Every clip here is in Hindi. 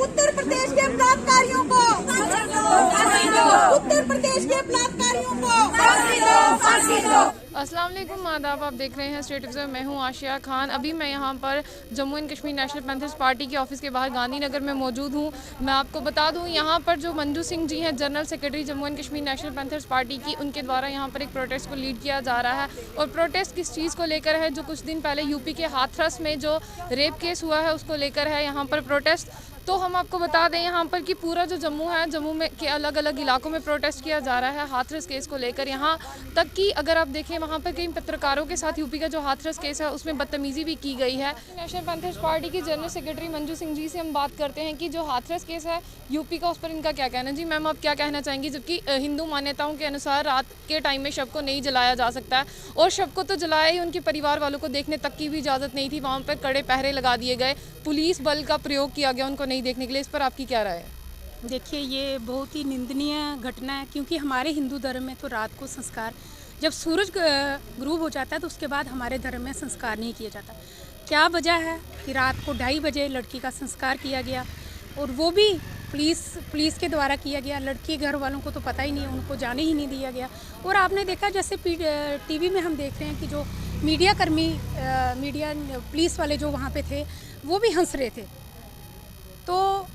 उत्तर प्रदेश के बलात्कारियों को उत्तर प्रदेश के बलात्कारियों को अस्सलाम वालेकुम, आदाब। आप देख रहे हैं स्टेट ऑब्जर्वर। मैं हूं आशिया खान। अभी मैं यहां पर Jammu and Kashmir national panthers party के ऑफिस के बाहर गांधीनगर में मौजूद हूं। मैं आपको बता दूं, यहां पर जो मंजू सिंह जी हैं, general secretary Jammu and Kashmir national panthers party की, उनके द्वारा यहां पर एक प्रोटेस्ट को लीड किया जा रहा है। और प्रोटेस्ट किस चीज़ को लेकर है? जो कुछ दिन पहले यूपी के हाथरस में जो रेप केस हुआ है उसको लेकर है यहाँ पर प्रोटेस्ट। तो हम आपको बता दें यहाँ पर कि पूरा जो जम्मू है, जम्मू में के अलग अलग इलाकों में प्रोटेस्ट किया जा रहा है हाथरस केस को लेकर। यहाँ तक कि अगर आप देखें, वहाँ पर कई पत्रकारों के साथ यूपी का जो हाथरस केस है उसमें बदतमीजी भी की गई है। नेशनल पैंथर्स पार्टी की जनरल सेक्रेटरी मंजू सिंह जी से हम बात करते हैं कि जो हाथरस केस है यूपी का, उस पर इनका क्या कहना है। जी मैम, आप क्या कहना चाहेंगी? जबकि हिंदू मान्यताओं के अनुसार रात के टाइम में शव को नहीं जलाया जा सकता है, और शव को तो जलाया ही, उनके परिवार वालों को देखने तक की भी इजाज़त नहीं थी। वहाँ पर कड़े पहरे लगा दिए गए, पुलिस बल का प्रयोग किया गया उनको नहीं देखने के लिए। इस पर आपकी क्या राय है? देखिए, ये बहुत ही निंदनीय घटना है, क्योंकि हमारे हिंदू धर्म में तो रात को संस्कार, जब सूरज ग्रूब हो जाता है तो उसके बाद हमारे धर्म में संस्कार नहीं किया जाता। क्या वजह है कि रात को 2:30 बजे लड़की का संस्कार किया गया, और वो भी पुलिस के द्वारा किया गया। लड़की घर वालों को तो पता ही नहीं, उनको जाने ही नहीं दिया गया। और आपने देखा, जैसे टीवी में हम देख रहे हैं कि जो मीडिया कर्मी, पुलिस वाले जो वहाँ पे थे, वो भी हंस रहे थे। तो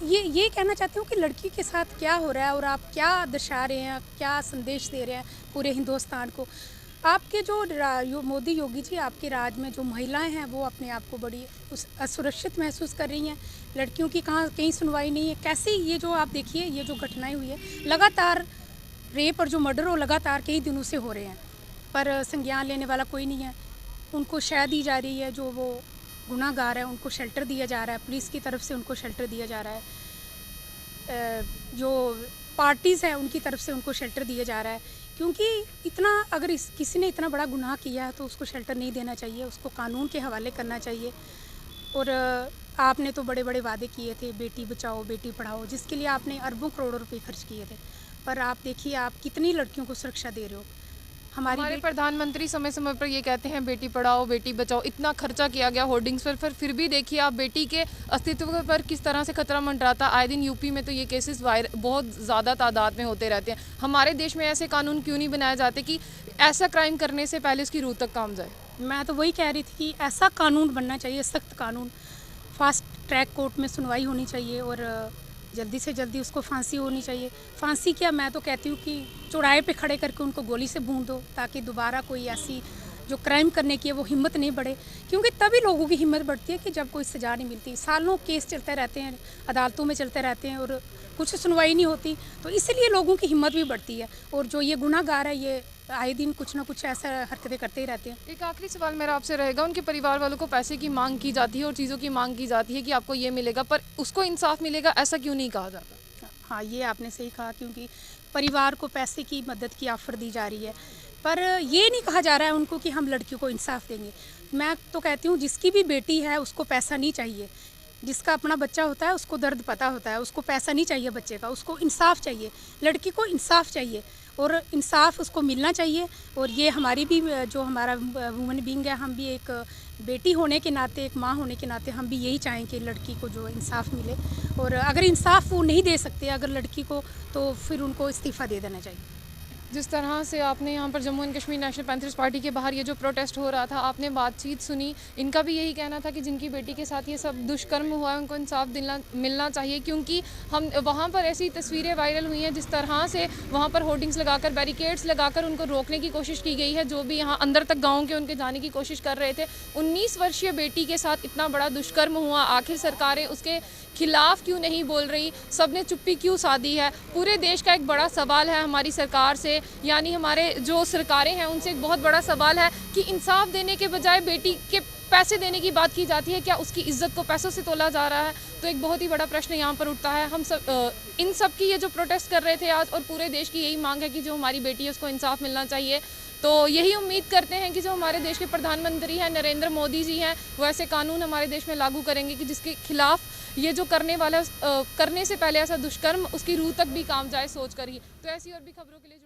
ये कहना चाहती हूँ कि लड़की के साथ क्या हो रहा है और आप क्या दर्शा रहे हैं, क्या संदेश दे रहे हैं पूरे हिंदुस्तान को। आपके जो मोदी योगी जी, आपके राज में जो महिलाएं हैं वो अपने आप को बड़ी असुरक्षित महसूस कर रही हैं। लड़कियों की कहीं सुनवाई नहीं है। कैसे ये जो आप देखिए, ये जो घटनाएं हुई है, लगातार रेप और जो मर्डर हो लगातार कई दिनों से हो रहे हैं, पर संज्ञान लेने वाला कोई नहीं है। उनको शय दी जा रही है, जो वो गुनाहगार है उनको शेल्टर दिया जा रहा है, पुलिस की तरफ से उनको शेल्टर दिया जा रहा है, जो पार्टीज़ हैं उनकी तरफ से उनको शेल्टर दिया जा रहा है। क्योंकि इतना, अगर किसी ने इतना बड़ा गुनाह किया है तो उसको शेल्टर नहीं देना चाहिए, उसको कानून के हवाले करना चाहिए। और आपने तो बड़े बड़े वादे किए थे, बेटी बचाओ बेटी पढ़ाओ, जिसके लिए आपने अरबों करोड़ों रुपए खर्च किए थे, पर आप देखिए आप कितनी लड़कियों को सुरक्षा दे रहे हो। हमारे प्रधानमंत्री समय समय पर ये कहते हैं बेटी पढ़ाओ बेटी बचाओ, इतना खर्चा किया गया होर्डिंग्स पर फिर भी देखिए आप बेटी के अस्तित्व पर किस तरह से खतरा मंडराता। आए दिन यूपी में तो ये केसेस बहुत ज़्यादा तादाद में होते रहते हैं। हमारे देश में ऐसे कानून क्यों नहीं बनाए जाते कि ऐसा क्राइम करने से पहले उसकी रूह तक काम जाए? मैं तो वही कह रही थी कि ऐसा कानून बनना चाहिए, सख्त कानून, फास्ट ट्रैक कोर्ट में सुनवाई होनी चाहिए, और जल्दी से जल्दी उसको फांसी होनी चाहिए। फांसी क्या, मैं तो कहती हूँ कि चौराहे पे खड़े करके उनको गोली से भून दो, ताकि दोबारा कोई ऐसी जो क्राइम करने की है वो हिम्मत नहीं बढ़े। क्योंकि तभी लोगों की हिम्मत बढ़ती है कि जब कोई सज़ा नहीं मिलती। सालों केस चलते रहते हैं, अदालतों में चलते रहते हैं, और कुछ सुनवाई नहीं होती, तो इसलिए लोगों की हिम्मत भी बढ़ती है। और जो ये गुनाहगार है, ये आए दिन कुछ ना कुछ ऐसा हरकतें करते ही रहते हैं। एक आखिरी सवाल मेरा आपसे रहेगा, उनके परिवार वालों को पैसे की मांग की जाती है और चीज़ों की मांग की जाती है कि आपको ये मिलेगा, पर उसको इंसाफ मिलेगा, ऐसा क्यों नहीं कहा जाता? हाँ, ये आपने सही कहा, क्योंकि परिवार को पैसे की मदद की ऑफ़र दी जा रही है, पर ये नहीं कहा जा रहा है उनको कि हम लड़कियों को इंसाफ देंगे। मैं तो कहती हूँ, जिसकी भी बेटी है उसको पैसा नहीं चाहिए। जिसका अपना बच्चा होता है उसको दर्द पता होता है, उसको पैसा नहीं चाहिए बच्चे का, उसको इंसाफ चाहिए। लड़की को इंसाफ चाहिए, और इंसाफ उसको मिलना चाहिए। और ये हमारी भी, जो हमारा वुमन बीइंग है, हम भी एक बेटी होने के नाते, एक माँ होने के नाते, हम भी यही चाहें कि लड़की को जो इंसाफ मिले। और अगर इंसाफ वो नहीं दे सकते अगर लड़की को, तो फिर उनको इस्तीफ़ा दे देना चाहिए। जिस तरह से आपने यहाँ पर Jammu and Kashmir national panthers party के बाहर ये जो प्रोटेस्ट हो रहा था, आपने बातचीत सुनी, इनका भी यही कहना था कि जिनकी बेटी के साथ ये सब दुष्कर्म हुआ है उनको इंसाफ मिलना चाहिए। क्योंकि हम वहाँ पर ऐसी तस्वीरें वायरल हुई हैं जिस तरह से वहाँ पर होर्डिंग्स लगाकर, बैरिकेड्स लगाकर उनको रोकने की कोशिश की गई है, जो भी यहाँ अंदर तक गाँव के उनके जाने की कोशिश कर रहे थे। 19 वर्षीय बेटी के साथ इतना बड़ा दुष्कर्म हुआ, आखिर सरकारें उसके खिलाफ क्यों नहीं बोल रही? सबने चुप्पी क्यों साधी है? पूरे देश का एक बड़ा सवाल है हमारी सरकार से, यानी हमारे जो सरकारें हैं उनसे एक बहुत बड़ा सवाल है कि इंसाफ देने के बजाय बेटी के पैसे देने की बात की जाती है। क्या उसकी इज्जत को पैसों से तोला जा रहा है? तो एक बहुत ही बड़ा प्रश्न यहाँ पर उठता है। हम सब इन सब की ये जो प्रोटेस्ट कर रहे थे आज, और पूरे देश की यही मांग है कि जो हमारी बेटी है उसको इंसाफ मिलना चाहिए। तो यही उम्मीद करते हैं कि जो हमारे देश के प्रधानमंत्री हैं नरेंद्र मोदी जी हैं, वो ऐसे कानून हमारे देश में लागू करेंगे कि जिसके खिलाफ ये जो करने वाला करने से पहले ऐसा दुष्कर्म उसकी रूह तक भी काम जाए सोच कर ही। तो ऐसी और भी खबरों के लिए